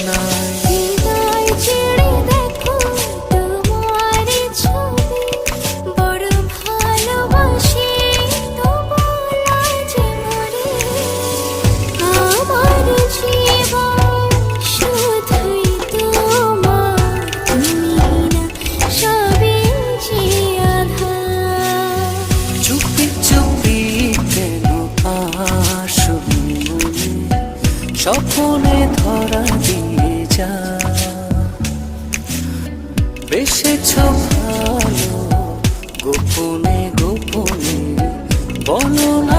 নাই। হৃদয় ছেড়ে দেখো তোমার ছবি, বড় ভালোবাসি তবু লাজ মরে। আমার জীবন শুধুই তোমার, তুমি না সবই যে আধার। চুপি চুপি কেন আসো মনে, স্বপ্নে ধরা দিয়ে যা। বেসেছ ভালো গোপনে গোপনে, বলো না